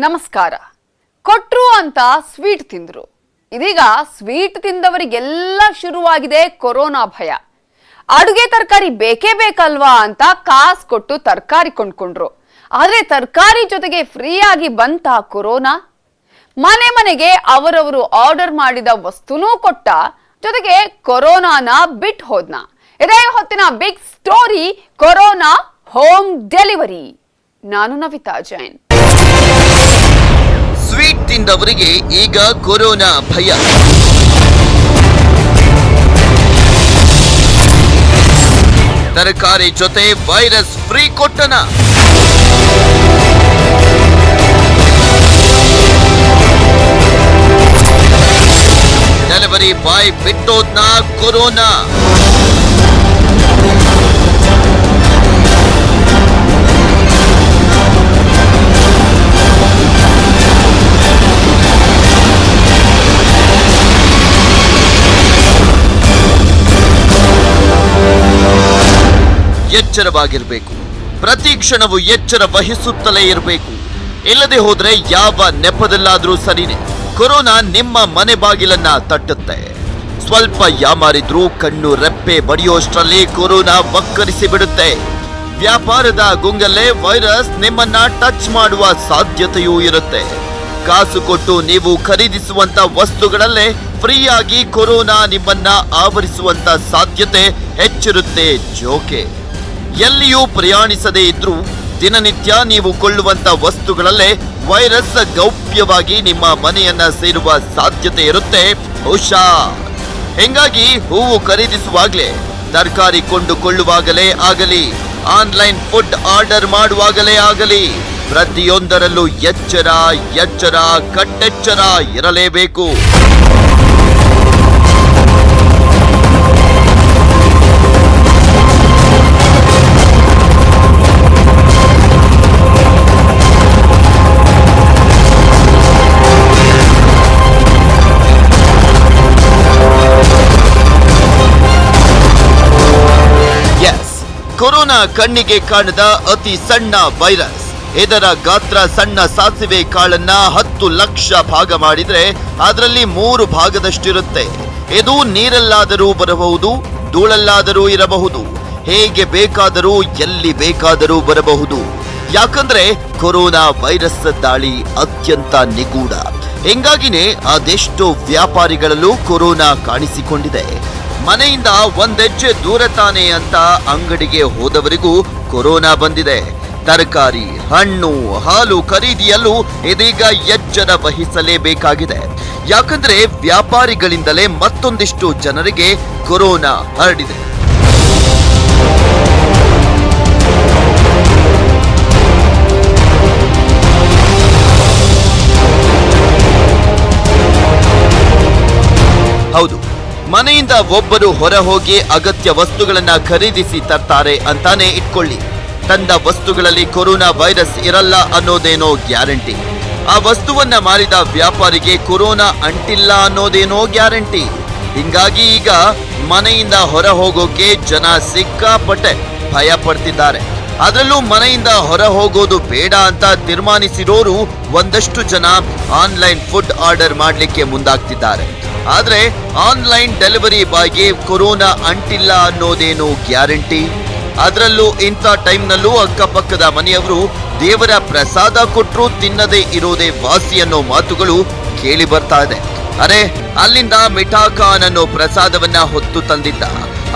ನಮಸ್ಕಾರ. ಕೊಟ್ರು ಅಂತ ಸ್ವೀಟ್ ತಿಂದ್ರು. ಇದೀಗ ಸ್ವೀಟ್ ತಿಂದವರಿಗೆಲ್ಲ ಶುರುವಾಗಿದೆ ಕೊರೋನಾ ಭಯ. ಅಡುಗೆ ತರಕಾರಿ ಬೇಕೇ ಬೇಕಲ್ವಾ ಅಂತ ಕಾಸು ಕೊಟ್ಟು ತರಕಾರಿ ಕೊಂಡ್ಕೊಂಡ್ರು. ಆದ್ರೆ ತರಕಾರಿ ಜೊತೆಗೆ ಫ್ರೀ ಆಗಿ ಬಂತ ಕೊರೋನಾ. ಮನೆ ಮನೆಗೆ ಅವರವರು ಆರ್ಡರ್ ಮಾಡಿದ ವಸ್ತುನೂ ಕೊಟ್ಟ, ಜೊತೆಗೆ ಕೊರೋನಾನ ಬಿಟ್ಟು ಹೋದ್ನ. ಇದೇ ಹೊತ್ತಿನ big story, corona home delivery. ನಾನು ನವಿತಾ ಜೈನ್. ಸ್ವೀಟ್ ತಿಂದವರಿಗೆ ಈಗ ಕೊರೋನಾ ಭಯ. ತರಕಾರಿ ಜೊತೆ ವೈರಸ್ ಫ್ರೀ ಕೊಟ್ಟನ. ಡೆಲಿವರಿ ಬಾಯ್ ಬಿಟ್ಟೋದ್ನ ಕೊರೋನಾ. ಎಚ್ಚರವಾಗಿರಬೇಕು. ಪ್ರತಿ ಕ್ಷಣವೂ ಎಚ್ಚರ ವಹಿಸುತ್ತಲೇ ಇರಬೇಕು. ಇಲ್ಲದೆ ಹೋದ್ರೆ ಯಾವ ನೆಪದಲ್ಲಾದ್ರೂ ಸರಿನೆ ಕೊರೋನಾ ನಿಮ್ಮ ಮನೆ ಬಾಗಿಲನ್ನ ತಟ್ಟುತ್ತೆ. ಸ್ವಲ್ಪ ಯಾಮಾರಿದ್ರೂ ಕಣ್ಣು ರೆಪ್ಪೆ ಬಡಿಯೋಷ್ಟರಲ್ಲಿ ಕೊರೋನಾ ವಕ್ಕರಿಸಿ ಬಿಡುತ್ತೆ. ವ್ಯಾಪಾರದ ಗುಂಗಲ್ಲೇ ವೈರಸ್ ನಿಮ್ಮನ್ನ ಟಚ್ ಮಾಡುವ ಸಾಧ್ಯತೆಯೂ ಇರುತ್ತೆ. ಕಾಸು ಕೊಟ್ಟು ನೀವು ಖರೀದಿಸುವಂತ ವಸ್ತುಗಳಲ್ಲೇ ಫ್ರೀಯಾಗಿ ಕೊರೋನಾ ನಿಮ್ಮನ್ನ ಆವರಿಸುವಂತ ಸಾಧ್ಯತೆ ಹೆಚ್ಚಿರುತ್ತೆ. ಜೋಕೆ. ಎಲ್ಲಿಯೂ ಪ್ರಯಾಣಿಸದೇ ಇದ್ರೂ ದಿನನಿತ್ಯ ನೀವು ಕೊಳ್ಳುವಂತ ವಸ್ತುಗಳಲ್ಲೇ ವೈರಸ್ ಗೌಪ್ಯವಾಗಿ ನಿಮ್ಮ ಮನೆಯನ್ನ ಸೇರುವ ಸಾಧ್ಯತೆ ಇರುತ್ತೆ. ಹುಷಾರ್. ಹಿಂಗಾಗಿ ಹೂವು ಖರೀದಿಸುವಾಗಲೇ, ತರಕಾರಿ ಕೊಂಡುಕೊಳ್ಳುವಾಗಲೇ ಆಗಲಿ, ಆನ್ಲೈನ್ ಫುಡ್ ಆರ್ಡರ್ ಮಾಡುವಾಗಲೇ ಆಗಲಿ, ಪ್ರತಿಯೊಂದರಲ್ಲೂ ಎಚ್ಚರ ಎಚ್ಚರ ಕಟ್ಟೆಚ್ಚರ ಇರಲೇಬೇಕು. ಕೊರೋನಾ ಕಣ್ಣಿಗೆ ಕಾಣದ ಅತಿ ಸಣ್ಣ ವೈರಸ್. ಇದರ ಗಾತ್ರ ಸಣ್ಣ ಸಾಸಿವೆ ಕಾಳನ್ನ 10 ಲಕ್ಷ ಭಾಗ ಮಾಡಿದ್ರೆ ಅದರಲ್ಲಿ 3 ಭಾಗದಷ್ಟಿರುತ್ತೆ. ಇದು ನೀರಲ್ಲಾದರೂ ಬರಬಹುದು, ಧೂಳಲ್ಲಾದರೂ ಇರಬಹುದು, ಹೇಗೆ ಬೇಕಾದರೂ ಎಲ್ಲಿ ಬೇಕಾದರೂ ಬರಬಹುದು. ಯಾಕಂದ್ರೆ ಕೊರೋನಾ ವೈರಸ್ ದಾಳಿ ಅತ್ಯಂತ ನಿಗೂಢ. ಹಿಂಗಾಗಿನೇ ಅದೆಷ್ಟೋ ವ್ಯಾಪಾರಿಗಳಲ್ಲೂ ಕೊರೋನಾ ಕಾಣಿಸಿಕೊಂಡಿದೆ. ಮನೆಯಿಂದ ಒಂದೆಜ್ಜೆ ದೂರ ತಾನೆ ಅಂತ ಅಂಗಡಿಗೆ ಹೋದವರಿಗೂ ಕೊರೋನಾ ಬಂದಿದೆ. ತರಕಾರಿ, ಹಣ್ಣು, ಹಾಲು ಖರೀದಿಯಲ್ಲೂ ಇದೀಗ ಎಚ್ಚರ ವಹಿಸಲೇಬೇಕಾಗಿದೆ. ಯಾಕಂದ್ರೆ ವ್ಯಾಪಾರಿಗಳಿಂದಲೇ ಮತ್ತೊಂದಿಷ್ಟು ಜನರಿಗೆ ಕೊರೋನಾ ಹರಡಿದೆ. ಹೌದು, ಮನೆಯಿಂದ ಒಬ್ಬರು ಹೊರ ಹೋಗಿ ಅಗತ್ಯ ವಸ್ತುಗಳನ್ನ ಖರೀದಿಸಿ ತರ್ತಾರೆ ಅಂತಾನೆ ಇಟ್ಕೊಳ್ಳಿ. ತಂದ ವಸ್ತುಗಳಲ್ಲಿ ಕೊರೋನಾ ವೈರಸ್ ಇರಲ್ಲ ಅನ್ನೋದೇನೋ ಗ್ಯಾರಂಟಿ. ಆ ವಸ್ತುವನ್ನ ಮಾರಿದ ವ್ಯಾಪಾರಿಗೆ ಕೊರೋನಾ ಅಂಟಿಲ್ಲ ಅನ್ನೋದೇನೋ ಗ್ಯಾರಂಟಿ. ಹಿಂಗಾಗಿ ಈಗ ಮನೆಯಿಂದ ಹೊರ ಹೋಗೋಕೆ ಜನ ಸಿಕ್ಕಾಪಟ್ಟೆ ಭಯ ಪಡ್ತಿದ್ದಾರೆ. ಅದರಲ್ಲೂ ಮನೆಯಿಂದ ಹೊರ ಹೋಗೋದು ಬೇಡ ಅಂತ ತೀರ್ಮಾನಿಸಿರೋರು ಒಂದಷ್ಟು ಜನ ಆನ್ಲೈನ್ ಫುಡ್ ಆರ್ಡರ್ ಮಾಡ್ಲಿಕ್ಕೆ ಮುಂದಾಗ್ತಿದ್ದಾರೆ. ಆದ್ರೆ ಆನ್ಲೈನ್ ಡೆಲಿವರಿ ಬಾಯ್ಗೆ ಕೊರೋನಾ ಅಂಟಿಲ್ಲ ಅನ್ನೋದೇನು ಗ್ಯಾರಂಟಿ? ಅದರಲ್ಲೂ ಇಂಥ ಟೈಮ್ನಲ್ಲೂ ಅಕ್ಕಪಕ್ಕದ ಮನೆಯವರು ದೇವರ ಪ್ರಸಾದ ಕೊಟ್ಟರು ತಿನ್ನದೇ ಇರೋದೇ ವಾಸಿ ಅನ್ನೋ ಮಾತುಗಳು ಕೇಳಿ ಬರ್ತಾ ಇದೆ. ಅರೆ, ಅಲ್ಲಿಂದ ಮಿಠಾಖಾನ್ ಅನ್ನೋ ಪ್ರಸಾದವನ್ನ ಹೊತ್ತು ತಂದಿದ್ದ.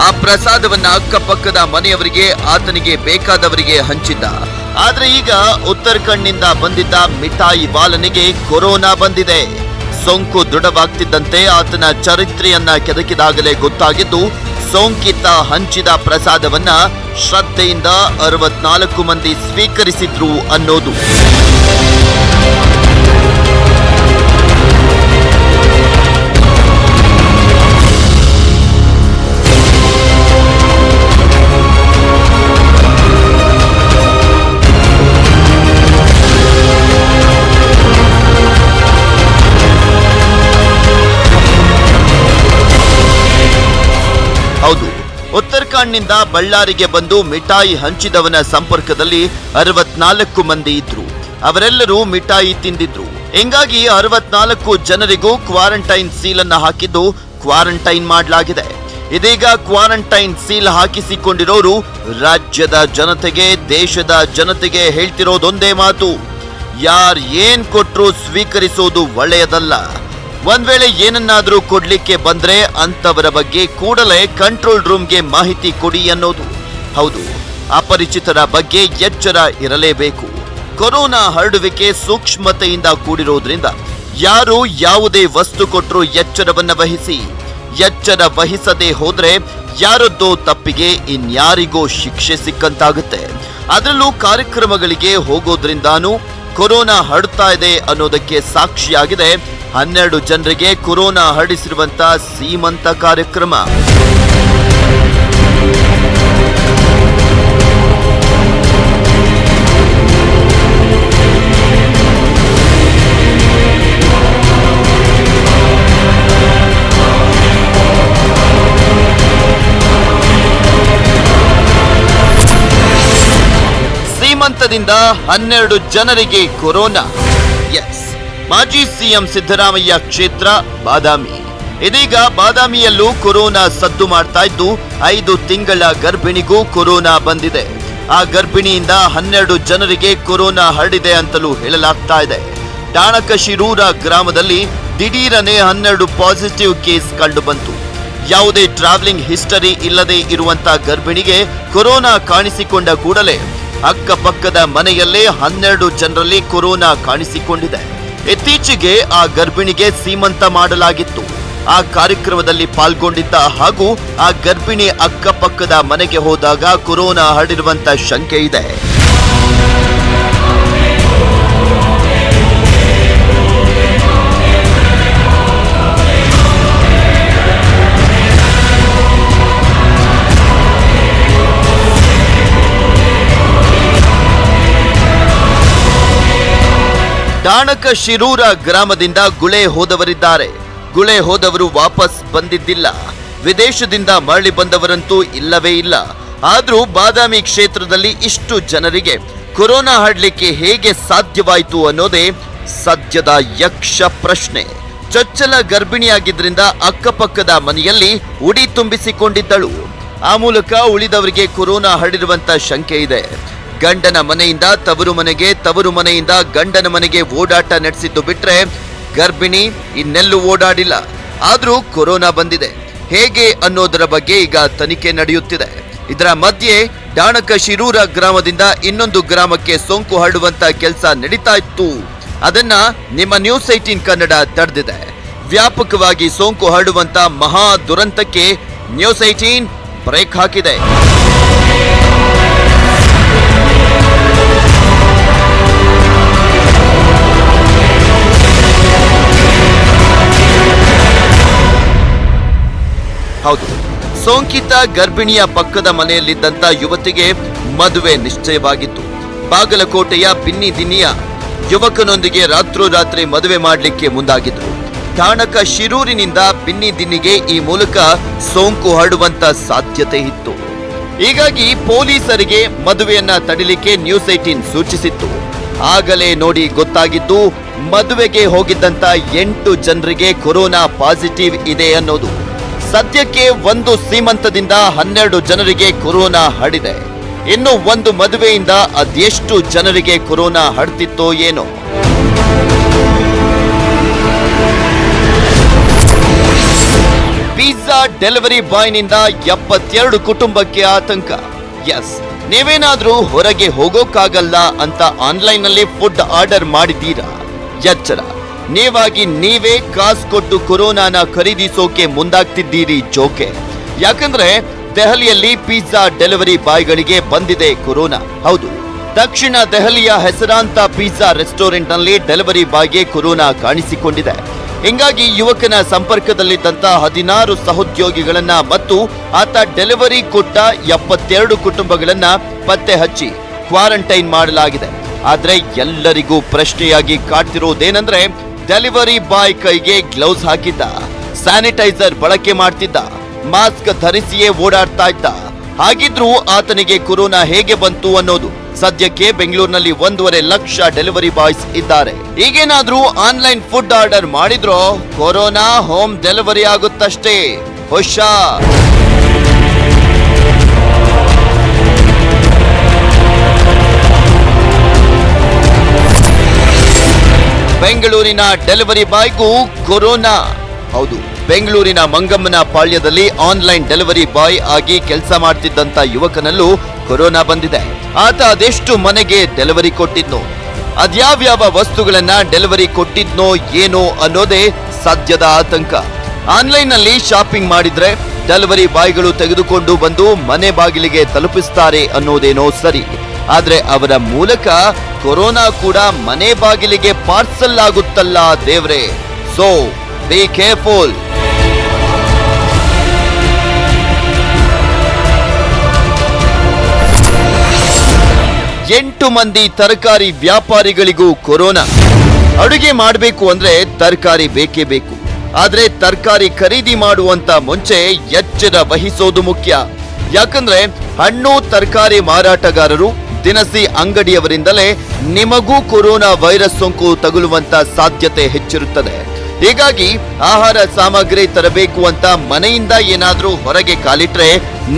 ಆ ಪ್ರಸಾದವನ್ನ ಅಕ್ಕಪಕ್ಕದ ಮನೆಯವರಿಗೆ, ಆತನಿಗೆ ಬೇಕಾದವರಿಗೆ ಹಂಚಿದ್ದ. ಆದ್ರೆ ಈಗ ಉತ್ತರಾಖಂಡ್ನಿಂದ ಬಂದಿದ್ದ ಮಿಠಾಯಿ ಬಾಲನಿಗೆ ಕೊರೋನಾ ಬಂದಿದೆ. ಸೋಂಕು ದೃಢವಾಗ್ತಿದ್ದಂತೆ ಆತನ ಚರಿತ್ರೆಯನ್ನ ಕೆದಕಿದಾಗಲೇ ಗೊತ್ತಾಗಿದ್ದು, ಸೋಂಕಿತ ಹಂಚಿದ ಪ್ರಸಾದವನ್ನ ಶ್ರದ್ಧೆಯಿಂದ 64 ಮಂದಿ ಸ್ವೀಕರಿಸಿದ್ರು ಅನ್ನೋದು. ಹೌದು, ಉತ್ತರಾಖಂಡ್ನಿಂದ ಬಳ್ಳಾರಿಗೆ ಬಂದು ಮಿಠಾಯಿ ಹಂಚಿದವನ ಸಂಪರ್ಕದಲ್ಲಿ 64 ಮಂದಿ ಇದ್ರು. ಅವರೆಲ್ಲರೂ ಮಿಠಾಯಿ ತಿಂದಿದ್ರು. ಹಿಂಗಾಗಿ 64 ಜನರಿಗೂ ಕ್ವಾರಂಟೈನ್ ಸೀಲ್ ಅನ್ನ ಹಾಕಿದ್ದು ಕ್ವಾರಂಟೈನ್ ಮಾಡಲಾಗಿದೆ. ಇದೀಗ ಕ್ವಾರಂಟೈನ್ ಸೀಲ್ ಹಾಕಿಸಿಕೊಂಡಿರೋರು ರಾಜ್ಯದ ಜನತೆಗೆ, ದೇಶದ ಜನತೆಗೆ ಹೇಳ್ತಿರೋದೊಂದೇ ಮಾತು: ಯಾರ್ ಏನ್ ಕೊಟ್ರೂ ಸ್ವೀಕರಿಸೋದು ಒಳ್ಳೆಯದಲ್ಲ. ಒಂದ್ ವೇಳೆ ಏನನ್ನಾದ್ರೂ ಕೊಡ್ಲಿಕ್ಕೆ ಬಂದ್ರೆ ಅಂತವರ ಬಗ್ಗೆ ಕೂಡಲೇ ಕಂಟ್ರೋಲ್ ರೂಮ್ಗೆ ಮಾಹಿತಿ ಕೊಡಿ ಅನ್ನೋದು. ಹೌದು, ಅಪರಿಚಿತರ ಬಗ್ಗೆ ಎಚ್ಚರ ಇರಲೇಬೇಕು. ಕೊರೋನಾ ಹರಡುವಿಕೆ ಸೂಕ್ಷ್ಮತೆಯಿಂದ ಕೂಡಿರೋದ್ರಿಂದ ಯಾರು ಯಾವುದೇ ವಸ್ತು ಕೊಟ್ಟರೂ ಎಚ್ಚರವನ್ನ ವಹಿಸಿ. ಎಚ್ಚರ ವಹಿಸದೆ ಹೋದ್ರೆ ಯಾರದ್ದೋ ತಪ್ಪಿಗೆ ಇನ್ಯಾರಿಗೋ ಶಿಕ್ಷೆ ಸಿಕ್ಕಂತಾಗುತ್ತೆ. ಅದರಲ್ಲೂ ಕಾರ್ಯಕ್ರಮಗಳಿಗೆ ಹೋಗೋದ್ರಿಂದಾನು ಕೊರೋನಾ ಹರಡ್ತಾ ಇದೆ ಅನ್ನೋದಕ್ಕೆ ಸಾಕ್ಷಿಯಾಗಿದೆ 12 ಜನರಿಗೆ ಕೊರೋನಾ ಹರಡಿಸಿರುವಂತ ಸೀಮಂತ ಕಾರ್ಯಕ್ರಮ. ಸೀಮಂತದಿಂದ 12 ಜನರಿಗೆ ಕೊರೋನಾ. ಎಸ್, ಮಾಜಿ ಸಿಎಂ ಸಿದ್ದರಾಮಯ್ಯ ಕ್ಷೇತ್ರ ಬಾದಾಮಿ. ಇದೀಗ ಬಾದಾಮಿಯಲ್ಲೂ ಕೊರೋನಾ ಸದ್ದು ಮಾಡ್ತಾ ಇದ್ದು 5 ತಿಂಗಳ ಗರ್ಭಿಣಿಗೂ ಕೊರೋನಾ ಬಂದಿದೆ. ಆ ಗರ್ಭಿಣಿಯಿಂದ 12 ಜನರಿಗೆ ಕೊರೋನಾ ಹರಡಿದೆ ಅಂತಲೂ ಹೇಳಲಾಗ್ತಾ ಇದೆ. ಟಾಣಕಶಿರೂರ ಗ್ರಾಮದಲ್ಲಿ ದಿಢೀರನೆ 12 ಪಾಸಿಟಿವ್ ಕೇಸ್ ಕಂಡು ಬಂತು. ಯಾವುದೇ ಟ್ರಾವೆಲಿಂಗ್ ಹಿಸ್ಟರಿ ಇಲ್ಲದೆ ಇರುವಂತ ಗರ್ಭಿಣಿಗೆ ಕೊರೋನಾ ಕಾಣಿಸಿಕೊಂಡ ಕೂಡಲೇ ಅಕ್ಕಪಕ್ಕದ ಮನೆಯಲ್ಲೇ 12 ಜನರಲ್ಲಿ ಕೊರೋನಾ ಕಾಣಿಸಿಕೊಂಡಿದೆ. ಇತ್ತೀಚೆಗೆ ಆ ಗರ್ಭಿಣಿಗೆ ಸೀಮಂತ ಮಾಡಲಾಗಿತ್ತು. ಆ ಕಾರ್ಯಕ್ರಮದಲ್ಲಿ ಪಾಲ್ಗೊಂಡಿದ್ದ ಹಾಗೂ ಆ ಗರ್ಭಿಣಿ ಅಕ್ಕಪಕ್ಕದ ಮನೆಗೆ ಹೋದಾಗ ಕೊರೋನಾ ಹರಡಿರುವಂತ ಶಂಕೆ ಇದೆ. ಟಾಣಕಶಿರೂರ ಗ್ರಾಮದಿಂದ ಗುಳೆ ಹೋದವರಿದ್ದಾರೆ. ಗುಳೆ ಹೋದವರು ವಾಪಸ್ ಬಂದಿದ್ದಿಲ್ಲ. ವಿದೇಶದಿಂದ ಮರಳಿ ಬಂದವರಂತೂ ಇಲ್ಲವೇ ಇಲ್ಲ. ಆದ್ರೂ ಬಾದಾಮಿ ಕ್ಷೇತ್ರದಲ್ಲಿ ಇಷ್ಟು ಜನರಿಗೆ ಕೊರೋನಾ ಹರಡ್ಲಿಕ್ಕೆ ಹೇಗೆ ಸಾಧ್ಯವಾಯಿತು ಅನ್ನೋದೇ ಸದ್ಯದ ಯಕ್ಷ ಪ್ರಶ್ನೆ. ಚೊಚ್ಚಲ ಗರ್ಭಿಣಿಯಾಗಿದ್ರಿಂದ ಅಕ್ಕಪಕ್ಕದ ಮನೆಯಲ್ಲಿ ಉಡಿ ತುಂಬಿಸಿಕೊಂಡಿದ್ದಳು. ಆ ಮೂಲಕ ಉಳಿದವರಿಗೆ ಕೊರೋನಾ ಹರಡಿರುವಂತ ಶಂಕೆ ಇದೆ. ಗಂಡನ ಮನೆಯಿಂದ ತವರು ಮನೆಗೆ, ತವರು ಮನೆಯಿಂದ ಗಂಡನ ಮನೆಗೆ ಓಡಾಟ ನಡೆಸಿದ್ದು ಬಿಟ್ರೆ ಗರ್ಭಿಣಿ ಇನ್ನೆಲ್ಲೂ ಓಡಾಡಿಲ್ಲ. ಆದ್ರೂ ಕೊರೋನಾ ಬಂದಿದೆ. ಹೇಗೆ ಅನ್ನೋದರ ಬಗ್ಗೆ ಈಗ ತನಿಖೆ ನಡೆಯುತ್ತಿದೆ. ಇದರ ಮಧ್ಯೆ ಟಾಣಕಶಿರೂರ ಗ್ರಾಮದಿಂದ ಇನ್ನೊಂದು ಗ್ರಾಮಕ್ಕೆ ಸೋಂಕು ಹರಡುವಂತ ಕೆಲಸ ನಡೀತಾ ಇತ್ತು. ಅದನ್ನ ನಿಮ್ಮ ನ್ಯೂಸ್ 18 ಕನ್ನಡ ತಡೆದಿದೆ. ವ್ಯಾಪಕವಾಗಿ ಸೋಂಕು ಹರಡುವಂತ ಮಹಾ ದುರಂತಕ್ಕೆ ನ್ಯೂಸ್ 18 ಬ್ರೇಕ್ ಹಾಕಿದೆ. ಹೌದು, ಸೋಂಕಿತ ಗರ್ಭಿಣಿಯ ಪಕ್ಕದ ಮನೆಯಲ್ಲಿದ್ದಂತ ಯುವತಿಗೆ ಮದುವೆ ನಿಶ್ಚಯವಾಗಿತ್ತು. ಬಾಗಲಕೋಟೆಯ ಪಿನ್ನಿದಿನ್ನಿಯ ಯುವಕನೊಂದಿಗೆ ರಾತ್ರೋರಾತ್ರಿ ಮದುವೆ ಮಾಡಲಿಕ್ಕೆ ಮುಂದಾಗಿದ್ರು. ಟಾಣಕಶಿರೂರಿನಿಂದ ಪಿನ್ನಿದಿನ್ನಿಗೆ ಈ ಮೂಲಕ ಸೋಂಕು ಹರಡುವಂತ ಸಾಧ್ಯತೆ ಇತ್ತು. ಹೀಗಾಗಿ ಪೊಲೀಸರಿಗೆ ಮದುವೆಯನ್ನ ತಡಿಲಿಕ್ಕೆ ನ್ಯೂಸ್ 18 ಸೂಚಿಸಿತ್ತು. ಆಗಲೇ ನೋಡಿ ಗೊತ್ತಾಗಿದ್ದು ಮದುವೆಗೆ ಹೋಗಿದ್ದಂತ 8 ಜನರಿಗೆ ಕೊರೋನಾ ಪಾಸಿಟಿವ್ ಇದೆ ಅನ್ನೋದು. ಸದ್ಯಕ್ಕೆ ಒಂದು ಸೀಮಂತದಿಂದ 12 ಜನರಿಗೆ ಕೊರೋನಾ ಹರಡಿದೆ. ಇನ್ನು ಒಂದು ಮದುವೆಯಿಂದ ಅದೆಷ್ಟು ಜನರಿಗೆ ಕೊರೋನಾ ಹರಡ್ತಿತ್ತೋ ಏನೋ. ಪಿಜ್ಜಾ ಡೆಲಿವರಿ ಬಾಯ್ನಿಂದ 72 ಕುಟುಂಬಕ್ಕೆ ಆತಂಕ. ಎಸ್, ನೀವೇನಾದ್ರೂ ಹೊರಗೆ ಹೋಗೋಕ್ಕಾಗಲ್ಲ ಅಂತ ಆನ್ಲೈನ್ನಲ್ಲಿ ಫುಡ್ ಆರ್ಡರ್ ಮಾಡಿದ್ದೀರಾ? ಎಚ್ಚರ, ನೀವಾಗಿ ನೀವೇ ಕಾಸು ಕೊಟ್ಟು ಕೊರೋನಾನ ಖರೀದಿಸೋಕೆ ಮುಂದಾಗ್ತಿದ್ದೀರಿ ಜೋಕೆ. ಯಾಕಂದ್ರೆ ದೆಹಲಿಯಲ್ಲಿ ಪಿಜ್ಜಾ ಡೆಲಿವರಿ ಬಾಯ್ಗಳಿಗೆ ಬಂದಿದೆ ಕೊರೋನಾ. ಹೌದು, ದಕ್ಷಿಣ ದೆಹಲಿಯ ಹೆಸರಾಂತ ಪಿಜ್ಜಾ ರೆಸ್ಟೋರೆಂಟ್ ನಲ್ಲಿ ಡೆಲಿವರಿ ಬಾಯ್ಗೆ ಕೊರೋನಾ ಕಾಣಿಸಿಕೊಂಡಿದೆ. ಹಿಂಗಾಗಿ ಯುವಕನ ಸಂಪರ್ಕದಲ್ಲಿದ್ದಂತ 16 ಸಹೋದ್ಯೋಗಿಗಳನ್ನ ಮತ್ತು ಆತ ಡೆಲಿವರಿ ಕೊಟ್ಟ 72 ಕುಟುಂಬಗಳನ್ನ ಪತ್ತೆ ಹಚ್ಚಿ ಕ್ವಾರಂಟೈನ್ ಮಾಡಲಾಗಿದೆ. ಆದ್ರೆ ಎಲ್ಲರಿಗೂ ಪ್ರಶ್ನೆಯಾಗಿ ಕಾಡ್ತಿರೋದೇನೆಂದ್ರೆ, ಡೆಲಿವರಿ ಬಾಯ್ ಕೈಗೆ ಗ್ಲೌಸ್ ಹಾಕಿದ್ದ, ಸ್ಯಾನಿಟೈಸರ್ ಬಳಕೆ ಮಾಡ್ತಿದ್ದ, ಮಾಸ್ಕ್ ಧರಿಸಿಯೇ ಓಡಾಡ್ತಾ ಇದ್ದ, ಹಾಗಿದ್ರೂ ಆತನಿಗೆ ಕೊರೋನಾ ಹೇಗೆ ಬಂತು ಅನ್ನೋದು. ಸದ್ಯಕ್ಕೆ ಬೆಂಗಳೂರಿನಲ್ಲಿ 1.5 ಲಕ್ಷ ಡೆಲಿವರಿ ಬಾಯ್ಸ್ ಇದ್ದಾರೆ. ಈಗೇನಾದ್ರೂ ಆನ್ಲೈನ್ ಫುಡ್ ಆರ್ಡರ್ ಮಾಡಿದ್ರೋ ಕೊರೋನಾ ಹೋಮ್ ಡೆಲಿವರಿ ಆಗುತ್ತಷ್ಟೇ. ಹುಷಾರ್. ಬೆಂಗಳೂರಿನ ಡೆಲಿವರಿ ಬಾಯ್ಗೂ ಕೊರೋನಾ. ಹೌದು, ಬೆಂಗಳೂರಿನ ಮಂಗಮ್ಮನ ಪಾಳ್ಯದಲ್ಲಿ ಆನ್ಲೈನ್ ಡೆಲಿವರಿ ಬಾಯ್ ಆಗಿ ಕೆಲಸ ಮಾಡ್ತಿದ್ದಂತ ಯುವಕನಲ್ಲೂ ಕೊರೋನಾ ಬಂದಿದೆ. ಆತ ಅದೆಷ್ಟು ಮನೆಗೆ ಡೆಲಿವರಿ ಕೊಟ್ಟಿದ್ನೋ, ಅದ್ಯಾವ್ಯಾವ ವಸ್ತುಗಳನ್ನ ಡೆಲಿವರಿ ಕೊಟ್ಟಿದ್ನೋ ಏನೋ ಅನ್ನೋದೇ ಸದ್ಯದ ಆತಂಕ. ಆನ್ಲೈನ್ ನಲ್ಲಿ ಶಾಪಿಂಗ್ ಮಾಡಿದ್ರೆ ಡೆಲಿವರಿ ಬಾಯ್ಗಳು ತೆಗೆದುಕೊಂಡು ಬಂದು ಮನೆ ಬಾಗಿಲಿಗೆ ತಲುಪಿಸ್ತಾರೆ ಅನ್ನೋದೇನೋ ಸರಿ, ಆದ್ರೆ ಅವರ ಮೂಲಕ ಕೊರೋನಾ ಕೂಡ ಮನೆ ಬಾಗಿಲಿಗೆ ಪಾರ್ಸಲ್ ಆಗುತ್ತಲ್ಲ ದೇವ್ರೆ. So be careful. 8 ಮಂದಿ ತರಕಾರಿ ವ್ಯಾಪಾರಿಗಳಿಗೂ ಕೊರೋನಾ. ಅಡುಗೆ ಮಾಡಬೇಕು ಅಂದ್ರೆ ತರಕಾರಿ ಬೇಕೇ ಬೇಕು. ಆದ್ರೆ ತರಕಾರಿ ಖರೀದಿ ಮಾಡುವಂತ ಮುಂಚೆ ಎಚ್ಚರ ವಹಿಸೋದು ಮುಖ್ಯ. ಯಾಕಂದ್ರೆ ಹಣ್ಣು ತರಕಾರಿ ಮಾರಾಟಗಾರರು, ದಿನಸಿ ಅಂಗಡಿಯವರಿಂದಲೇ ನಿಮಗೂ ಕೊರೋನಾ ವೈರಸ್ ಸೋಂಕು ತಗುಲುವಂತ ಸಾಧ್ಯತೆ ಹೆಚ್ಚಿರುತ್ತದೆ. ಹೀಗಾಗಿ ಆಹಾರ ಸಾಮಗ್ರಿ ತರಬೇಕು ಅಂತ ಮನೆಯಿಂದ ಏನಾದ್ರೂ ಹೊರಗೆ ಕಾಲಿಟ್ರೆ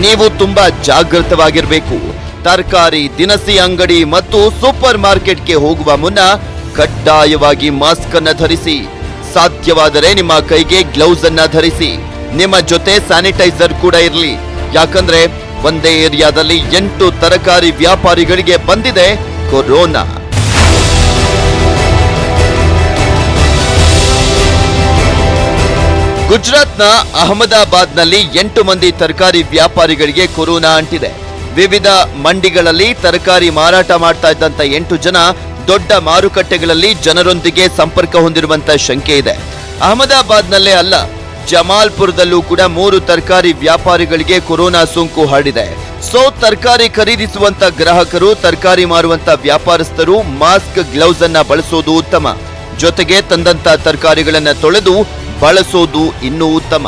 ನೀವು ತುಂಬಾ ಜಾಗೃತವಾಗಿರ್ಬೇಕು. ತರಕಾರಿ, ದಿನಸಿ ಅಂಗಡಿ ಮತ್ತು ಸೂಪರ್ ಮಾರ್ಕೆಟ್ಗೆ ಹೋಗುವ ಮುನ್ನ ಕಡ್ಡಾಯವಾಗಿ ಮಾಸ್ಕ್ ಅನ್ನ ಧರಿಸಿ. ಸಾಧ್ಯವಾದರೆ ನಿಮ್ಮ ಕೈಗೆ ಗ್ಲೌಸ್ ಅನ್ನ ಧರಿಸಿ. ನಿಮ್ಮ ಜೊತೆ ಸ್ಯಾನಿಟೈಸರ್ ಕೂಡ ಇರಲಿ. ಯಾಕಂದ್ರೆ ಒಂದೇ ಏರಿಯಾದಲ್ಲಿ 8 ತರಕಾರಿ ವ್ಯಾಪಾರಿಗಳಿಗೆ ಬಂದಿದೆ ಕೊರೋನಾ. ಗುಜರಾತ್ನ ಅಹಮದಾಬಾದ್ನಲ್ಲಿ 8 ಮಂದಿ ತರಕಾರಿ ವ್ಯಾಪಾರಿಗಳಿಗೆ ಕೊರೋನಾ ಅಂಟಿದೆ. ವಿವಿಧ ಮಂಡಿಗಳಲ್ಲಿ ತರಕಾರಿ ಮಾರಾಟ ಮಾಡ್ತಾ ಇದ್ದಂತ 8 ಜನ ದೊಡ್ಡ ಮಾರುಕಟ್ಟೆಗಳಲ್ಲಿ ಜನರೊಂದಿಗೆ ಸಂಪರ್ಕ ಹೊಂದಿರುವಂತ ಶಂಕೆ ಇದೆ. ಅಹಮದಾಬಾದ್ನಲ್ಲೇ ಅಲ್ಲ, ಜಮಾಲ್ಪುರದಲ್ಲೂ ಕೂಡ 3 ತರಕಾರಿ ವ್ಯಾಪಾರಿಗಳಿಗೆ ಕೊರೋನಾ ಸೋಂಕು ಹರಡಿದೆ. ಸೊ ತರಕಾರಿ ಖರೀದಿಸುವಂತ ಗ್ರಾಹಕರು, ತರಕಾರಿ ಮಾರುವಂತ ವ್ಯಾಪಾರಸ್ಥರು ಮಾಸ್ಕ್, ಗ್ಲೌಸ್ ಅನ್ನ ಬಳಸೋದು ಉತ್ತಮ. ಜೊತೆಗೆ ತಂದಂತ ತರಕಾರಿಗಳನ್ನ ತೊಳೆದು ಬಳಸೋದು ಇನ್ನೂ ಉತ್ತಮ.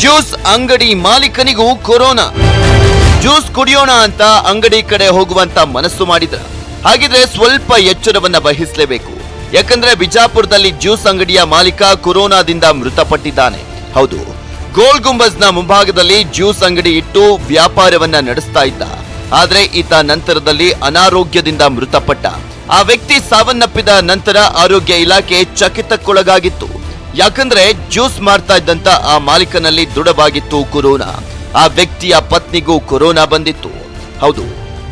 ಜ್ಯೂಸ್ ಅಂಗಡಿ ಮಾಲೀಕನಿಗೂ ಕೊರೋನಾ. ಜ್ಯೂಸ್ ಕುಡಿಯೋಣ ಅಂತ ಅಂಗಡಿ ಕಡೆ ಹೋಗುವಂತ ಮನಸ್ಸು ಮಾಡಿದ್ರ ಹಾಗಿದ್ರೆ ಸ್ವಲ್ಪ ಎಚ್ಚರವನ್ನ ವಹಿಸಲೇಬೇಕು. ಯಾಕಂದ್ರೆ ಬಿಜಾಪುರದಲ್ಲಿ ಜ್ಯೂಸ್ ಅಂಗಡಿಯ ಮಾಲೀಕ ಕೊರೋನಾದಿಂದ ಮೃತಪಟ್ಟಿದ್ದಾನೆ. ಹೌದು, ಗೋಲ್ ಗುಂಬಜ್ನ ಮುಂಭಾಗದಲ್ಲಿ ಜ್ಯೂಸ್ ಅಂಗಡಿ ಇಟ್ಟು ವ್ಯಾಪಾರವನ್ನ ನಡೆಸ್ತಾ ಇದ್ದ. ಆದ್ರೆ ಈತ ನಂತರದಲ್ಲಿ ಅನಾರೋಗ್ಯದಿಂದ ಮೃತಪಟ್ಟ. ಆ ವ್ಯಕ್ತಿ ಸಾವನ್ನಪ್ಪಿದ ನಂತರ ಆರೋಗ್ಯ ಇಲಾಖೆ ಚಕಿತಕ್ಕೊಳಗಾಗಿತ್ತು. ಯಾಕಂದ್ರೆ ಜ್ಯೂಸ್ ಮಾಡ್ತಾ ಇದ್ದಂತ ಆ ಮಾಲೀಕನಲ್ಲಿ ದೃಢವಾಗಿತ್ತು ಕೊರೋನಾ. ಆ ವ್ಯಕ್ತಿಯ ಪತ್ನಿಗೂ ಕೊರೋನಾ ಬಂದಿತ್ತು. ಹೌದು,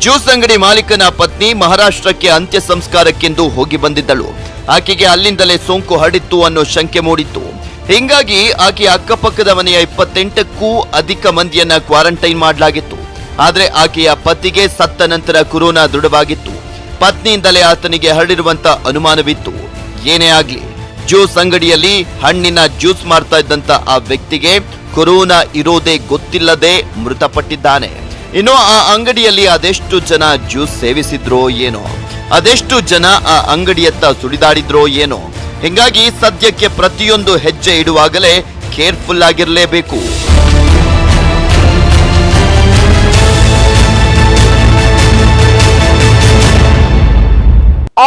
ಜ್ಯೂಸ್ ಅಂಗಡಿ ಮಾಲೀಕನ ಪತ್ನಿ ಮಹಾರಾಷ್ಟ್ರಕ್ಕೆ ಅಂತ್ಯ ಸಂಸ್ಕಾರಕ್ಕೆಂದು ಹೋಗಿ ಬಂದಿದ್ದಳು. ಆಕೆಗೆ ಅಲ್ಲಿಂದಲೇ ಸೋಂಕು ಹರಡಿತ್ತು ಅನ್ನೋ ಶಂಕೆ ಮೂಡಿತ್ತು. ಹಿಂಗಾಗಿ ಆಕೆಯ ಅಕ್ಕಪಕ್ಕದ ಮನೆಯ 28ಕ್ಕೂ ಅಧಿಕ ಮಂದಿಯನ್ನ ಕ್ವಾರಂಟೈನ್ ಮಾಡಲಾಗಿತ್ತು. ಆದ್ರೆ ಆಕೆಯ ಪತಿಗೆ ಸತ್ತ ನಂತರ ಕೊರೋನಾ ದೃಢವಾಗಿತ್ತು. ಪತ್ನಿಯಿಂದಲೇ ಆತನಿಗೆ ಹರಡಿರುವಂತ ಅನುಮಾನವಿತ್ತು. ಏನೇ ಆಗ್ಲಿ, ಜ್ಯೂಸ್ ಅಂಗಡಿಯಲ್ಲಿ ಹಣ್ಣಿನ ಜ್ಯೂಸ್ ಮಾಡ್ತಾ ಇದ್ದಂತ ಆ ವ್ಯಕ್ತಿಗೆ ಕೊರೋನಾ ಇರೋದೇ ಗೊತ್ತಿಲ್ಲದೆ ಮೃತಪಟ್ಟಿದ್ದಾನೆ. ಇನ್ನು ಆ ಅಂಗಡಿಯಲ್ಲಿ ಅದೆಷ್ಟು ಜನ ಜ್ಯೂಸ್ ಸೇವಿಸಿದ್ರೋ ಏನೋ, ಅದೆಷ್ಟು ಜನ ಆ ಅಂಗಡಿಯತ್ತ ಸುಳಿದಾಡಿದ್ರೋ ಏನೋ. ಹಿಂಗಾಗಿ ಸದ್ಯಕ್ಕೆ ಪ್ರತಿಯೊಂದು ಹೆಜ್ಜೆ ಇಡುವಾಗಲೇ ಕೇರ್ಫುಲ್ ಆಗಿರಲೇಬೇಕು.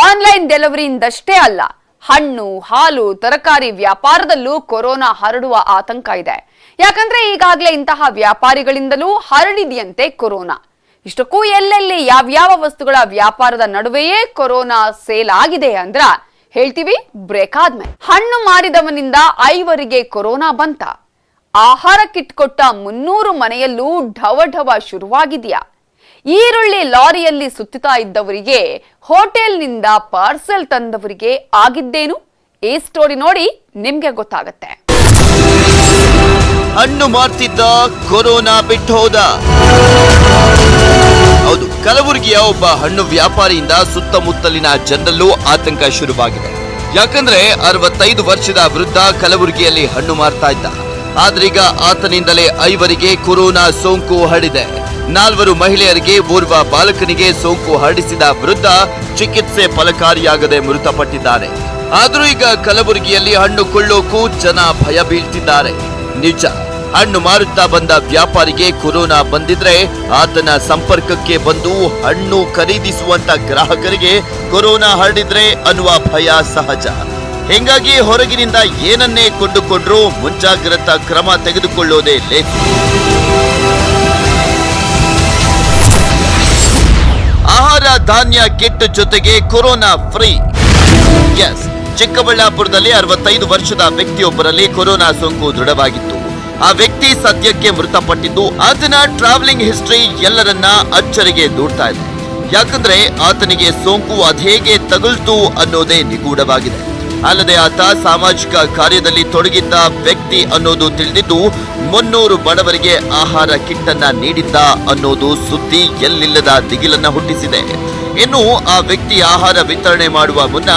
ಆನ್ಲೈನ್ ಡೆಲಿವರಿಯಿಂದಷ್ಟೇ ಅಲ್ಲ, ಹಣ್ಣು, ಹಾಲು, ತರಕಾರಿ ವ್ಯಾಪಾರದಲ್ಲೂ ಕೊರೋನಾ ಹರಡುವ ಆತಂಕ ಇದೆ. ಯಾಕಂದ್ರೆ ಈಗಾಗಲೇ ಇಂತಹ ವ್ಯಾಪಾರಿಗಳಿಂದಲೂ ಹರಡಿದೆಯಂತೆ ಕೊರೋನಾ. ಇಷ್ಟಕ್ಕೂ ಎಲ್ಲೆಲ್ಲಿ ಯಾವ್ಯಾವ ವಸ್ತುಗಳ ವ್ಯಾಪಾರದ ನಡುವೆಯೇ ಕೊರೋನಾ ಸೇಲ್ ಆಗಿದೆ ಅಂದ್ರ ಹೇಳ್ತೀವಿ ಬ್ರೇಕ್ ಆದ್ಮೇಲೆ. ಹಣ್ಣು ಮಾರಿದವನಿಂದ 5 ಕೊರೋನಾ ಬಂತ. ಆಹಾರ ಕಿಟ್ ಕೊಟ್ಟ 300 ಮನೆಯಲ್ಲೂ ಢವಢವ ಶುರುವಾಗಿದೆಯಾ? ಈರುಳ್ಳಿ ಲಾರಿಯಲ್ಲಿ ಸುತ್ತುತ್ತಾ ಇದ್ದವರಿಗೆ, ಹೋಟೆಲ್ನಿಂದ ಪಾರ್ಸೆಲ್ ತಂದವರಿಗೆ ಆಗಿದ್ದೇನು? ಈ ಸ್ಟೋರಿ ನೋಡಿ ನಿಮ್ಗೆ ಗೊತ್ತಾಗತ್ತೆ. ಹಣ್ಣು ಮಾರ್ತಿದ್ದ ಕೊರೋನಾ ಬಿಟ್ಟು ಹೋದ. ಹೌದು, ಕಲಬುರಗಿಯ ಒಬ್ಬ ಹಣ್ಣು ವ್ಯಾಪಾರಿಯಿಂದ ಸುತ್ತಮುತ್ತಲಿನ ಜನರಲ್ಲೂ ಆತಂಕ ಶುರುವಾಗಿದೆ. ಯಾಕಂದ್ರೆ 65 ವರ್ಷದ ವೃದ್ಧ ಕಲಬುರಗಿಯಲ್ಲಿ ಹಣ್ಣು ಮಾರ್ತಾ ಇದ್ದ. ಆದ್ರೀಗ ಆತನಿಂದಲೇ 5 ಕೊರೋನಾ ಸೋಂಕು ಹರಡಿದೆ. 4 ಮಹಿಳೆಯರಿಗೆ, ಓರ್ವ ಬಾಲಕನಿಗೆ ಸೋಂಕು ಹರಡಿಸಿದ ವೃದ್ಧ ಚಿಕಿತ್ಸೆ ಫಲಕಾರಿಯಾಗದೆ ಮೃತಪಟ್ಟಿದ್ದಾನೆ. ಆದ್ರೂ ಈಗ ಕಲಬುರಗಿಯಲ್ಲಿ ಹಣ್ಣು ಕೊಳ್ಳೋಕು ಜನ ಭಯ ಬೀಳ್ತಿದ್ದಾರೆ. ನಿಜ, ಹಣ್ಣು ಮಾರುತ್ತಾ ಬಂದ ವ್ಯಾಪಾರಿಗೆ ಕೊರೋನಾ ಬಂದಿದ್ರೆ ಆತನ ಸಂಪರ್ಕಕ್ಕೆ ಬಂದು ಹಣ್ಣು ಖರೀದಿಸುವಂತ ಗ್ರಾಹಕರಿಗೆ ಕೊರೋನಾ ಹರಡಿದ್ರೆ ಅನ್ನುವ ಭಯ ಸಹಜ. ಹೀಗಾಗಿ ಹೊರಗಿನಿಂದ ಏನನ್ನೇ ಕೊಂಡುಕೊಂಡ್ರೂ ಮುಂಜಾಗ್ರತಾ ಕ್ರಮ ತೆಗೆದುಕೊಳ್ಳೋದೇ ಲೇಸು. ಆಹಾರ ಧಾನ್ಯ ಕಿಟ್ ಜೊತೆಗೆ ಕೊರೋನಾ ಫ್ರೀ. ಎಸ್, ಚಿಕ್ಕಬಳ್ಳಾಪುರದಲ್ಲಿ 65 ವರ್ಷದ ವ್ಯಕ್ತಿಯೊಬ್ಬರಲ್ಲಿ ಕೊರೋನಾ ಸೋಂಕು ದೃಢವಾಗಿತ್ತು. ಆ ವ್ಯಕ್ತಿ ಸದ್ಯಕ್ಕೆ ಮೃತಪಟ್ಟಿದ್ದು, ಆತನ ಟ್ರಾವೆಲಿಂಗ್ ಹಿಸ್ಟರಿ ಎಲ್ಲರನ್ನ ಅಚ್ಚರಿಗೆ ದೂಡ್ತಾ ಇದೆ. ಯಾಕಂದ್ರೆ ಆತನಿಗೆ ಸೋಂಕು ಅದೇಗೆ ತಗುಲ್ತು ಅನ್ನೋದೇ ನಿಗೂಢವಾಗಿದೆ. ಅಲ್ಲದೆ ಆತ ಸಾಮಾಜಿಕ ಕಾರ್ಯದಲ್ಲಿ ತೊಡಗಿದ್ದ ವ್ಯಕ್ತಿ ಅನ್ನೋದು ತಿಳಿದಿದ್ದು 300 ಬಡವರಿಗೆ ಆಹಾರ ಕಿಟ್ ಅನ್ನ ನೀಡಿದ್ದ ಅನ್ನೋದು ಸುದ್ದಿ ಎಲ್ಲಿಲ್ಲದ ದಿಗಿಲನ್ನ ಹುಟ್ಟಿಸಿದೆ. ಇನ್ನು ಆ ವ್ಯಕ್ತಿ ಆಹಾರ ವಿತರಣೆ ಮಾಡುವ ಮುನ್ನ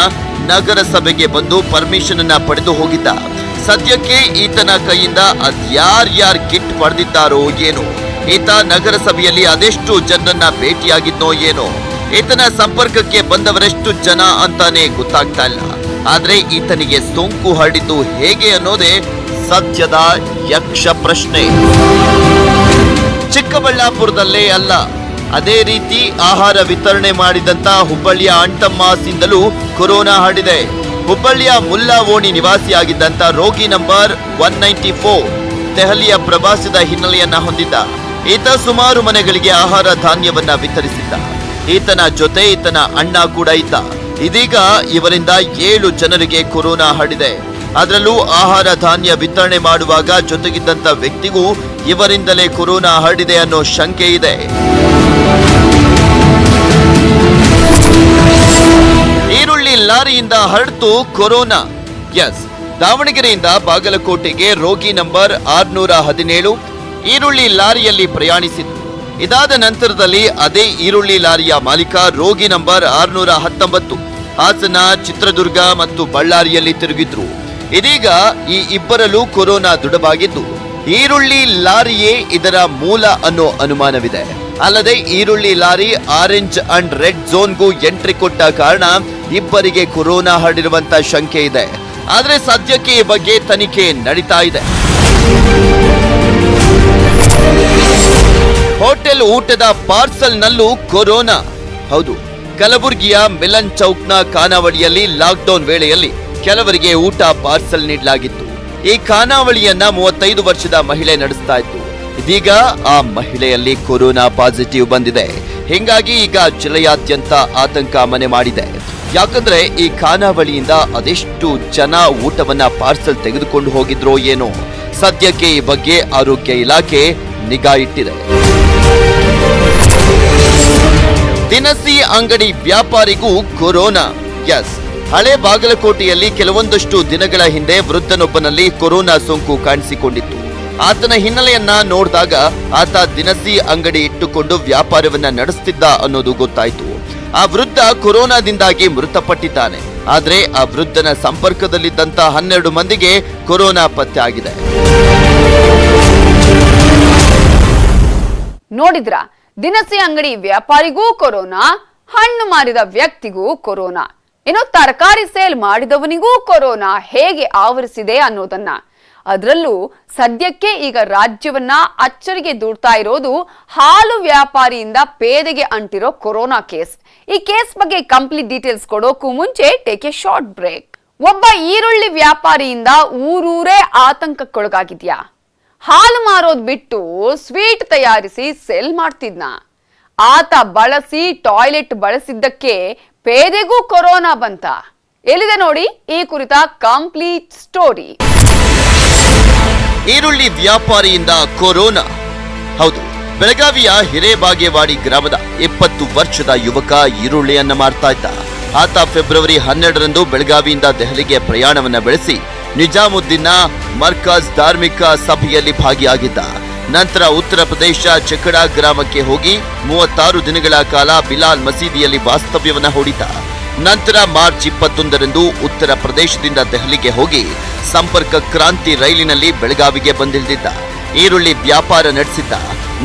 ನಗರಸಭೆಗೆ ಬಂದು ಪರ್ಮಿಷನ್ ಅನ್ನ ಪಡೆದು ಹೋಗಿದ್ದ. ಸದ್ಯಕ್ಕೆ ಈತನ ಕೈಯಿಂದ ಅದ್ಯಾರ್ಯಾರ್ ಕಿಟ್ ಪಡೆದಿದ್ದಾರೋ ಏನೋ. ಈತ ನಗರಸಭೆಯಲ್ಲಿ ಅದೆಷ್ಟು ಜನರನ್ನ ಭೇಟಿಯಾಗಿದ್ನೋ ಏನೋ. ಈತನ ಸಂಪರ್ಕಕ್ಕೆ ಬಂದವರೆಷ್ಟು ಜನ ಅಂತಾನೆ ಗೊತ್ತಾಗ್ತಾ ಇಲ್ಲ. ಆದ್ರೆ ಈತನಿಗೆ ಸೋಂಕು ಹರಡಿದ್ದು ಹೇಗೆ ಅನ್ನೋದೇ ಸದ್ಯದ ಯಕ್ಷ ಪ್ರಶ್ನೆ. ಚಿಕ್ಕಬಳ್ಳಾಪುರದಲ್ಲೇ ಅಲ್ಲ, ಅದೇ ರೀತಿ ಆಹಾರ ವಿತರಣೆ ಮಾಡಿದಂತ ಹುಬ್ಬಳ್ಳಿಯ ಅಂಟಮ್ಮಾಸಿಂದಲೂ ಕೊರೋನಾ ಹರಡಿದೆ. ಹುಬ್ಬಳ್ಳಿಯ ಮುಲ್ಲಾ ಓಣಿ ನಿವಾಸಿಯಾಗಿದ್ದಂತ ರೋಗಿ ನಂಬರ್ 194 ದೆಹಲಿಯ ಪ್ರವಾಸದ ಹಿನ್ನೆಲೆಯನ್ನ ಹೊಂದಿದ್ದ. ಈತ ಸುಮಾರು ಮನೆಗಳಿಗೆ ಆಹಾರ ಧಾನ್ಯವನ್ನ ವಿತರಿಸಿದ್ದ. ಈತನ ಜೊತೆ ಈತನ ಅಣ್ಣ ಕೂಡ ಇದ್ದ. ಇದೀಗ ಇವರಿಂದ 7 ಜನರಿಗೆ ಕೊರೋನಾ ಹರಡಿದೆ. ಅದರಲ್ಲೂ ಆಹಾರ ಧಾನ್ಯ ವಿತರಣೆ ಮಾಡುವಾಗ ಜೊತೆಗಿದ್ದಂತ ವ್ಯಕ್ತಿಗೂ ಇವರಿಂದಲೇ ಕೊರೋನಾ ಹರಡಿದೆ ಅನ್ನೋ ಶಂಕೆ ಇದೆ. ಈರುಳ್ಳಿ ಲಾರಿಯಿಂದ ಹರಡ್ತು ಕೊರೋನಾ. ಎಸ್, ದಾವಣಗೆರೆಯಿಂದ ಬಾಗಲಕೋಟೆಗೆ ರೋಗಿ ನಂಬರ್ 617 ಈರುಳ್ಳಿ ಲಾರಿಯಲ್ಲಿ ಪ್ರಯಾಣಿಸಿದ್ರು. ಇದಾದ ನಂತರದಲ್ಲಿ ಅದೇ ಈರುಳ್ಳಿ ಲಾರಿಯ ಮಾಲೀಕ ರೋಗಿ ನಂಬರ್ 619 ಹಾಸನ, ಚಿತ್ರದುರ್ಗ ಮತ್ತು ಬಳ್ಳಾರಿಯಲ್ಲಿ ತಿರುಗಿದ್ರು. ಇದೀಗ ಈ ಇಬ್ಬರಲ್ಲೂ ಕೊರೋನಾ ದೃಢವಾಗಿದ್ದು ಈರುಳ್ಳಿ ಲಾರಿಯೇ ಇದರ ಮೂಲ ಅನ್ನೋ ಅನುಮಾನವಿದೆ. ಅಲ್ಲದೆ ಈರುಳ್ಳಿ ಲಾರಿ ಆರೆಂಜ್ ಅಂಡ್ ರೆಡ್ ಝೋನ್ಗೂ ಎಂಟ್ರಿ ಕೊಟ್ಟ ಕಾರಣ ಇಬ್ಬರಿಗೆ ಕೊರೋನಾ ಹರಡಿರುವಂತ ಶಂಕೆ ಇದೆ. ಆದ್ರೆ ಸದ್ಯಕ್ಕೆ ಈ ಬಗ್ಗೆ ತನಿಖೆ ನಡೀತಾ ಇದೆ. ಹೋಟೆಲ್ ಊಟದ ಪಾರ್ಸಲ್ನಲ್ಲೂ ಕೊರೋನಾ. ಹೌದು, ಕಲಬುರಗಿಯ ಮಿಲನ್ ಚೌಕ್ನ ಖಾನಾವಳಿಯಲ್ಲಿ ಲಾಕ್ಡೌನ್ ವೇಳೆಯಲ್ಲಿ ಕೆಲವರಿಗೆ ಊಟ ಪಾರ್ಸಲ್ ನೀಡಲಾಗಿತ್ತು. ಈ ಖಾನಾವಳಿಯನ್ನ 35 ವರ್ಷದ ಮಹಿಳೆ ನಡೆಸ್ತಾ ಇತ್ತು. ಇದೀಗ ಆ ಮಹಿಳೆಯಲ್ಲಿ ಕೊರೋನಾ ಪಾಸಿಟಿವ್ ಬಂದಿದೆ. ಹೀಗಾಗಿ ಈಗ ಜಿಲ್ಲೆಯಾದ್ಯಂತ ಆತಂಕ ಮನೆ ಮಾಡಿದೆ. ಯಾಕಂದ್ರೆ ಈ ಖಾನಾವಳಿಯಿಂದ ಅದೆಷ್ಟು ಜನ ಊಟವನ್ನ ಪಾರ್ಸಲ್ ತೆಗೆದುಕೊಂಡು ಹೋಗಿದ್ರೋ ಏನೋ. ಸದ್ಯಕ್ಕೆ ಈ ಬಗ್ಗೆ ಆರೋಗ್ಯ ಇಲಾಖೆ ನಿಗಾ ಇಟ್ಟಿದೆ. ದಿನಸಿ ಅಂಗಡಿ ವ್ಯಾಪಾರಿಗೂ ಕೊರೋನಾ. ಎಸ್, ಹಳೆ ಬಾಗಲಕೋಟೆಯಲ್ಲಿ ಕೆಲವೊಂದಷ್ಟು ದಿನಗಳ ಹಿಂದೆ ವೃದ್ಧನೊಬ್ಬನಲ್ಲಿ ಕೊರೋನಾ ಸೋಂಕು ಕಾಣಿಸಿಕೊಂಡಿತ್ತು. ಆತನ ಹಿನ್ನೆಲೆಯನ್ನ ನೋಡಿದಾಗ ಆತ ದಿನಸಿ ಅಂಗಡಿ ಇಟ್ಟುಕೊಂಡು ವ್ಯಾಪಾರವನ್ನ ನಡೆಸುತ್ತಿದ್ದ ಅನ್ನೋದು ಗೊತ್ತಾಯಿತು. ಆ ವೃದ್ಧ ಕೊರೋನಾದಿಂದಾಗಿ ಮೃತಪಟ್ಟಿದ್ದಾನೆ. ಆದ್ರೆ ಆ ವೃದ್ಧನ ಸಂಪರ್ಕದಲ್ಲಿದ್ದಂತ 12 ಮಂದಿಗೆ ಕೊರೋನಾ ಪತ್ತೆ ಆಗಿದೆ. ನೋಡಿದ್ರ, ದಿನಸಿ ಅಂಗಡಿ ವ್ಯಾಪಾರಿಗೂ ಕೊರೋನಾ, ಹಣ್ಣು ಮಾರಿದ ವ್ಯಕ್ತಿಗೂ ಕೊರೋನಾ, ಇನ್ನು ತರಕಾರಿ ಸೇಲ್ ಮಾಡಿದವನಿಗೂ ಕೊರೋನಾ ಹೇಗೆ ಆವರಿಸಿದೆ ಅನ್ನೋದನ್ನ. ಅದರಲ್ಲೂ ಸದ್ಯಕ್ಕೆ ಈಗ ರಾಜ್ಯವನ್ನ ಅಚ್ಚರಿಗೆ ದೂಡ್ತಾ ಇರೋದು ಹಾಲು ವ್ಯಾಪಾರಿಯಿಂದ ಪೇದೆಗೆ ಅಂಟಿರೋ ಕೊರೋನಾ ಕೇಸ್. ಈ ಕೇಸ್ ಬಗ್ಗೆ ಕಂಪ್ಲೀಟ್ ಡೀಟೇಲ್ಸ್ ಕೊಡೋಕು ಮುಂಚೆ ಟೇಕ್ ಎ ಶಾರ್ಟ್ ಬ್ರೇಕ್. ಒಬ್ಬ ಈರುಳ್ಳಿ ವ್ಯಾಪಾರಿಯಿಂದ ಊರೂರೇ ಆತಂಕಕ್ಕೊಳಗಾಗಿದ್ಯಾ? ಹಾಲು ಮಾರೋದ್ ಬಿಟ್ಟು ಸ್ವೀಟ್ ತಯಾರಿಸಿ ಸೆಲ್ ಮಾಡ್ತಿದ್ನ. ಆತ ಬಳಸಿ ಟಾಯ್ಲೆಟ್ ಬಳಸಿದ್ದಕ್ಕೆ ಪೇದೆಗೂ ಕೊರೋನಾ ಬಂತ. ಎಲ್ಲಿದೆ ನೋಡಿ ಈ ಕುರಿತ ಕಂಪ್ಲೀಟ್ ಸ್ಟೋರಿ. ಈರುಳ್ಳಿ ವ್ಯಾಪಾರಿಯಿಂದ ಕೊರೋನಾ. ಹೌದು, ಬೆಳಗಾವಿಯ ಹಿರೇಬಾಗೇವಾಡಿ ಗ್ರಾಮದ 20 ವರ್ಷದ ಯುವಕ ಈರುಳ್ಳಿಯನ್ನ ಮಾರ್ತಾ ಇದ್ದ. ಆತ ಫೆಬ್ರವರಿ 12ರಂದು ಬೆಳಗಾವಿಯಿಂದ ದೆಹಲಿಗೆ ಪ್ರಯಾಣವನ್ನ ಬೆಳೆಸಿ ನಿಜಾಮುದ್ದೀನ್ನ ಮರ್ಕಜ್ ಧಾರ್ಮಿಕ ಸಭೆಯಲ್ಲಿ ಭಾಗಿಯಾಗಿದ್ದ. ನಂತರ ಉತ್ತರ ಪ್ರದೇಶ ಚಕಡಾ ಗ್ರಾಮಕ್ಕೆ ಹೋಗಿ 36 ದಿನಗಳ ಕಾಲ ಬಿಲಾಲ್ ಮಸೀದಿಯಲ್ಲಿ ವಾಸ್ತವ್ಯವನ್ನ ಹೂಡಿದ. ನಂತರ ಮಾರ್ಚ್ 21ರಂದು ಉತ್ತರ ಪ್ರದೇಶದಿಂದ ದೆಹಲಿಗೆ ಹೋಗಿ ಸಂಪರ್ಕ ಕ್ರಾಂತಿ ರೈಲಿನಲ್ಲಿ ಬೆಳಗಾವಿಗೆ ಬಂದಿಳಿದಿದ್ದ. ಈರುಳ್ಳಿ ವ್ಯಾಪಾರ ನಡೆಸಿದ್ದ.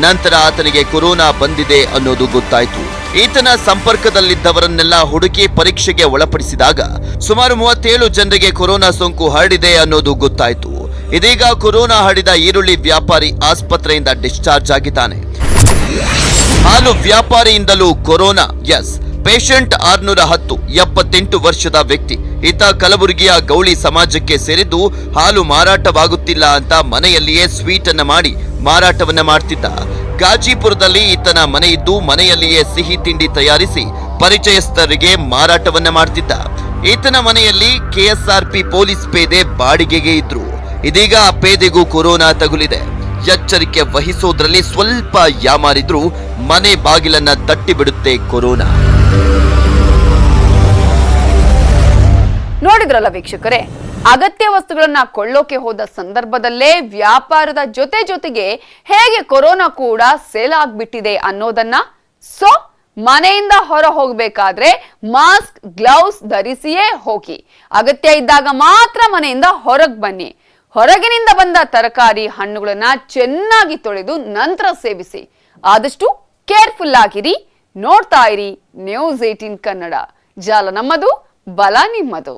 ನಂತರ ಆತನಿಗೆ ಕೊರೋನಾ ಬಂದಿದೆ ಅನ್ನೋದು ಗೊತ್ತಾಯಿತು. ಈತನ ಸಂಪರ್ಕದಲ್ಲಿದ್ದವರನ್ನೆಲ್ಲ ಹುಡುಕಿ ಪರೀಕ್ಷೆಗೆ ಒಳಪಡಿಸಿದಾಗ ಸುಮಾರು 37 ಜನರಿಗೆ ಕೊರೋನಾ ಸೋಂಕು ಹರಡಿದೆ ಅನ್ನೋದು ಗೊತ್ತಾಯಿತು. ಇದೀಗ ಕೊರೋನಾ ಹರಡಿದ ಈರುಳ್ಳಿ ವ್ಯಾಪಾರಿ ಆಸ್ಪತ್ರೆಯಿಂದ ಡಿಸ್ಚಾರ್ಜ್ ಆಗಿದ್ದಾನೆ. ಹಾಲು ವ್ಯಾಪಾರಿಯಿಂದಲೂ ಕೊರೋನಾ. ಎಸ್, ಪೇಷಂಟ್ 610, 78 ವರ್ಷದ ವ್ಯಕ್ತಿ. ಈತ ಕಲಬುರಗಿಯ ಗೌಳಿ ಸಮಾಜಕ್ಕೆ ಸೇರಿದ್ದು ಹಾಲು ಮಾರಾಟವಾಗುತ್ತಿಲ್ಲ ಅಂತ ಮನೆಯಲ್ಲಿಯೇ ಸ್ವೀಟ್ ಅನ್ನ ಮಾಡಿ ಮಾರಾಟವನ್ನ ಮಾಡ್ತಿದ್ದ. ಗಾಜಿಪುರದಲ್ಲಿ ಈತನ ಮನೆ ಇದ್ದು ಮನೆಯಲ್ಲಿಯೇ ಸಿಹಿ ತಿಂಡಿ ತಯಾರಿಸಿ ಪರಿಚಯಸ್ಥರಿಗೆ ಮಾರಾಟವನ್ನ ಮಾಡ್ತಿದ್ದ. ಈತನ ಮನೆಯಲ್ಲಿ KSRP ಪೊಲೀಸ್ ಪೇದೆ ಬಾಡಿಗೆಗೆ ಇದ್ರು. ಇದೀಗ ಆ ಪೇದೆಗೂ ಕೊರೋನಾ ತಗುಲಿದೆ. ಎಚ್ಚರಿಕೆ ವಹಿಸೋದ್ರಲ್ಲಿ ಸ್ವಲ್ಪ ಯಾಮಾರಿದ್ರು ಮನೆ ಬಾಗಿಲನ್ನ ತಟ್ಟಿ ಬಿಡುತ್ತೆ ಕೊರೋನಾ. ನೋಡಿದ್ರಲ್ಲ ವೀಕ್ಷಕರೇ, ಅಗತ್ಯ ವಸ್ತುಗಳನ್ನ ಕೊಳ್ಳೋಕೆ ಹೋದ ಸಂದರ್ಭದಲ್ಲೇ ವ್ಯಾಪಾರದ ಜೊತೆಗೆ ಹೇಗೆ ಕೊರೋನಾ ಕೂಡ ಸೇಲ್ ಆಗ್ಬಿಟ್ಟಿದೆ ಅನ್ನೋದನ್ನ. ಸೊ ಮನೆಯಿಂದ ಹೊರ ಹೋಗ್ಬೇಕಾದ್ರೆ ಮಾಸ್ಕ್, ಗ್ಲೌಸ್ ಧರಿಸಿಯೇ ಹೋಗಿ. ಅಗತ್ಯ ಇದ್ದಾಗ ಮಾತ್ರ ಮನೆಯಿಂದ ಹೊರಗೆ ಬನ್ನಿ. ಹೊರಗಿನಿಂದ ಬಂದ ತರಕಾರಿ, ಹಣ್ಣುಗಳನ್ನ ಚೆನ್ನಾಗಿ ತೊಳೆದು ನಂತರ ಸೇವಿಸಿ. ಆದಷ್ಟು ಕೇರ್ಫುಲ್ ಆಗಿರಿ. ನೋಡ್ತಾ ಇರಿ ನ್ಯೂಸ್ 18 ಕನ್ನಡ. ಜಾಲ ನಮ್ಮದು, ಬಲ ನಿಮ್ಮದು.